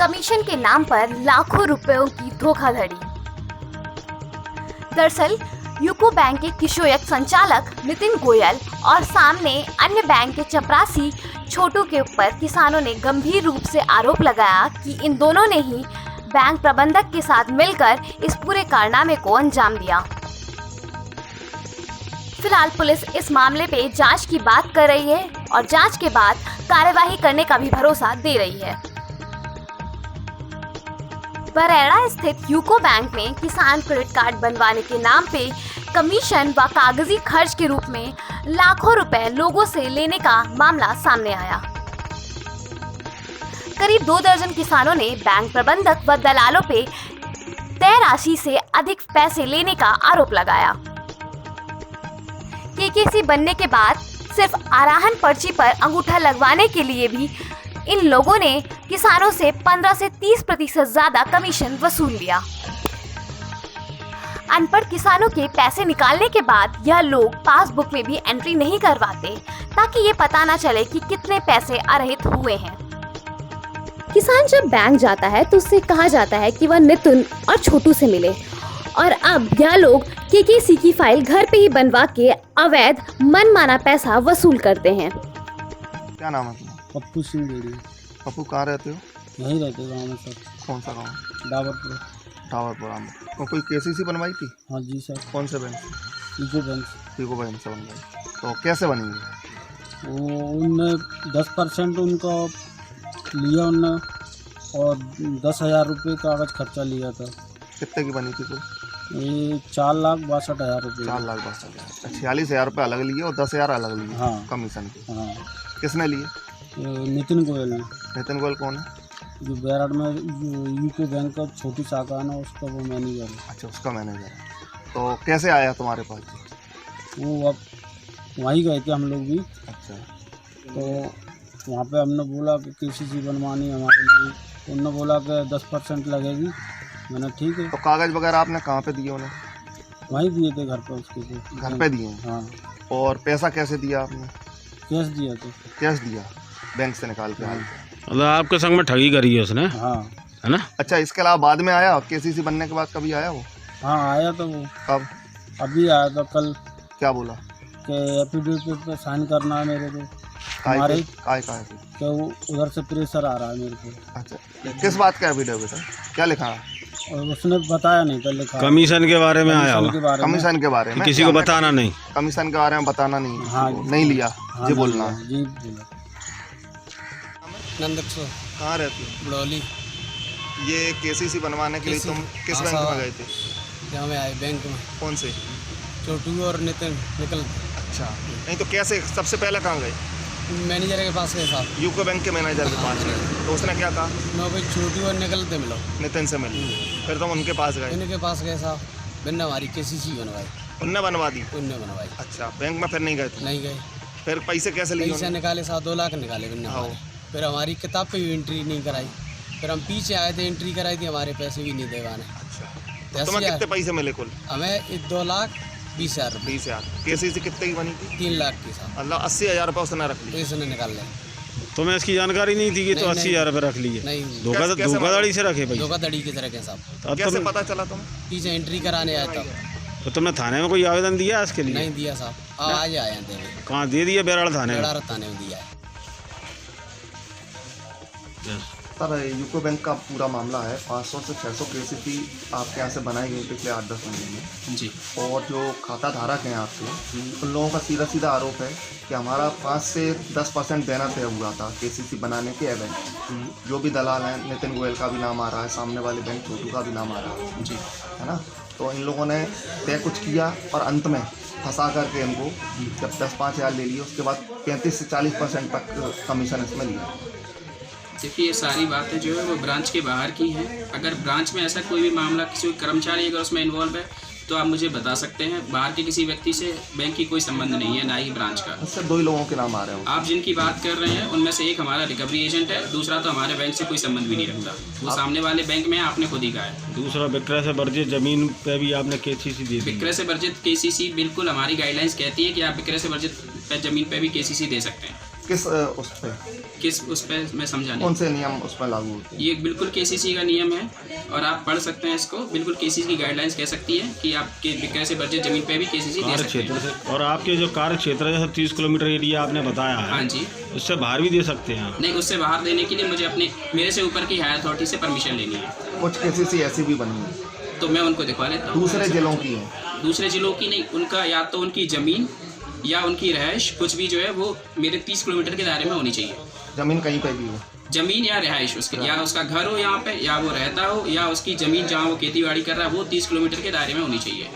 Commission के नाम पर लाखों रुपयों की धोखाधड़ी। दरअसल यूको बैंक के किशोरक संचालक नितिन गोयल और सामने अन्य बैंक के चपरासी छोटू के ऊपर किसानों ने गंभीर रूप से आरोप लगाया कि इन दोनों ने ही बैंक प्रबंधक के साथ मिलकर इस पूरे कारनामे को अंजाम दिया। फिलहाल पुलिस इस मामले पे जांच की बात कर रही है और जांच के बाद कार्यवाही करने का भी भरोसा दे रही है। बरेड़ा स्थित यूको बैंक में किसान क्रेडिट कार्ड बनवाने के नाम पे कमीशन व कागजी खर्च के रूप में लाखों रुपए लोगों से लेने का मामला सामने आया। करीब 2 दर्जन किसानों ने बैंक प्रबंधक व दलालों पे तय राशि से अधिक पैसे लेने का आरोप लगाया। केकेसी बनने के बाद सिर्फ आराहन पर्ची पर अंगूठा लगवाने के लिए भी इन लोगों ने किसानों से 15 से 30% ज्यादा कमीशन वसूल लिया। अनपढ़ किसानों के पैसे निकालने के बाद यह लोग पासबुक में भी एंट्री नहीं करवाते ताकि ये पता न चले कि कितने पैसे अर्हित हुए हैं। किसान जब बैंक जाता है तो उससे कहा जाता है कि वह नितिन और छोटू से मिले, और अब यह लोग केकेसी की फाइल घर पे ही बनवा के अवैध मनमाना पैसा वसूल करते हैं। क्या नाम है तुम्हारा? पप्पू सिंह डेरी। पप्पू कहाँ रहते हो? यहीं रहते गाँव में सर। कौन सा गाँव? डाबरपुर। टावरपुरा में। तो कोई केसीसी बनवाई थी? हाँ जी सर। कौन से बैंक से? यूको बैंक से। यूको बैंक से बनवाई। तो कैसे बनी? वो उनने 10% उनका लिया उनने, और 10,000 रुपये कागज खर्चा लिया था। कितने की बनी थी कोई? ये 4,62,000 रुपये। 4,62,000। 46,000 रुपये अलग लिए और 10,000 अलग लिए। हाँ कमीशन के। हाँ। किसने लिए? नितिन गोयल ने। नितिन गोयल कौन है? जो बैराड में यूको बैंक का छोटी शाखा है ना, उसका वो मैनेजर है। अच्छा, उसका मैनेजर है। तो कैसे आया तुम्हारे पास? वो अब वहीं गए थे हम लोग भी। अच्छा। तो वहाँ पे हमने बोला कि केसीसी बनवानी हमारे लिए, तो उन्होंने बोला कि 10% लगेगी। मैंने ठीक है। तो कागज वगैरह आपने कहाँ पे दिए उन्हें? वहीं दिए थे घर पे उसके को। घर पे दिए? हाँ। और पैसा कैसे दिया आपने? कैश दिया था। कैश दिया बैंक से निकाल के? मतलब आपके संग में ठगी करी है उसने? हाँ। है ना? अच्छा, इसके अलावा बाद में आया केसीसी बनने के बाद कभी आया वो? हाँ आया था वो। कब? अभी आया था कल। क्या बोला? कि एफिडेविट पे साइन करना है मेरे को। हमारे हमारे क्या वो उधर से प्रेशर आ रहा है मेरे को। अच्छा, किस बात का एफिडेविट है? क्या लिखा है? और उसने बताया नहीं था लिखा। कमीशन के बारे में आया हुआ? कमीशन के बारे में? किसी को बताना नहीं? कमीशन के बारे में बताना नहीं? हाँ नहीं लिया। हाँ, जी बोलना। जी बोला। नंदकिशोर। कहाँ रहती हो? बड़ौली। ये केसीसी बनवाने के लिए तुम किस बैंक में गए थे? यहाँ में आए बैंक में। कौन से? छोटू और नितिन निकल। अच्छा, नहीं तो कैसे सबसे पहले कहाँ गए? मैनेजर के पास गए साहब। यूको बैंक के मैनेजर के पास गए। तो उसने क्या कहा? मैं भाई छोटू और निकलते मिलो। नितिन से मिले, फिर तुम उनके पास गए? इनके पास गए साहब, बिन्ना हमारी केसीसी बनवाई। उनने बनवा दी? उनने बनवाई। अच्छा, बैंक में फिर नहीं गए थे? नहीं गए। फिर पैसे कैसे लिए? पैसे निकाले साहब, 2 लाख निकाले बिन्ना हमारे। फिर हमारी किताब पे भी एंट्री नहीं कराई। फिर हम पीछे आए थे, एंट्री कराई थी, हमारे पैसे भी नहीं देवाने। अच्छा, तुम्हें कितने पैसे मिले कुल? हमें 2,20,000 रुपये। 20,000। केसीसी कितने की बनी थी? 3 लाख की साहब। मतलब 80,000 रुपये उसने रख लिए? पैसे ने निकाल ले। तुम्हें इसकी जानकारी नहीं थी कि तो 80,000 रुपये रख लिए? नहीं। धोखाधड़ी से रखे भाई? धोखाधड़ी की तरह के साहब। कैसे पता चला तुम्हें? पीछे एंट्री कराने आया था। तो तुमने थाने में कोई आवेदन दिया इसके लिए? नहीं दिया साहब, आज आए थे। कहाँ दे दिया? बेराड़ थाने में? बेराड़ थाने में दिया है। सर, यूको बैंक का पूरा मामला है। 500 से 600 केसीसी आपके यहाँ से बनाई गई पिछले 8-10 महीने में जी। और जो खाता धारक हैं आपके, उन लोगों का सीधा सीधा आरोप है कि हमारा 5 से 10% देना तय हुआ था केसीसी बनाने के एवं जो भी दलाल हैं, नितिन गोयल का भी नाम आ रहा है, सामने वाले बैंक छोटू का भी नाम आ रहा है जी, है ना? तो इन लोगों ने तय कुछ किया और अंत में फंसा करके इनको जब 10-5 हज़ार ले लिए, उसके बाद 35 से 40% तक कमीशन इसमें लिया। देखिए, ये सारी बातें जो है वो ब्रांच के बाहर की हैं। अगर ब्रांच में ऐसा कोई भी मामला, किसी कर्मचारी अगर उसमें इन्वॉल्व है तो आप मुझे बता सकते हैं। बाहर के किसी व्यक्ति से बैंक की कोई संबंध नहीं है, ना ही ब्रांच का। इससे 2 ही लोगों के नाम आ रहे हैं। आप जिनकी बात कर रहे हैं उनमें से एक हमारा रिकवरी एजेंट है, दूसरा तो हमारे बैंक से कोई संबंध भी नहीं रखता। वो सामने वाले बैंक में आपने खुद ही कहा है। दूसरा, विक्रय से वर्जित जमीन पे भी आपने केसीसी दे दी? विक्रय से वर्जित केसीसी बिल्कुल हमारी गाइडलाइंस कहती है कि आप विक्रय से वर्जित जमीन पे भी केसीसी दे सकते हैं। किस उस पे किस उस पर मैं समझा नहीं। कौन से नियम उस पर लागू होते हैं? ये बिल्कुल केसीसी का नियम है और आप पढ़ सकते हैं इसको। बिल्कुल केसीसी की गाइडलाइंस कह सकती है कि आपके कैसे बर्जेट जमीन पे भी केसीसी दे कार्य सकते क्षेत्र हैं। से। और आपके जो कार्य क्षेत्र है जैसे 30 किलोमीटर एरिया आपने बताया हाँ है, जी। उससे बाहर भी दे सकते हैं आप? नहीं, उससे बाहर देने के लिए मुझे अपने मेरे से ऊपर की हायर अथॉरिटी से परमिशन लेनी है, कुछ केसीसी ऐसी भी बनी है तो मैं उनको दिखवा लेता हूँ। दूसरे जिलों की है। दूसरे जिलों की नहीं, उनका या तो उनकी ज़मीन या उनकी रहायश कुछ भी जो है वो मेरे 30 किलोमीटर के दायरे में होनी चाहिए। जमीन कहीं पे भी हो, ज़मीन या रिहाइश उसकी, या उसका घर हो यहाँ पे, या वो रहता हो, या उसकी ज़मीन जहाँ वो खेती बाड़ी कर रहा है वो 30 किलोमीटर के दायरे में होनी चाहिए।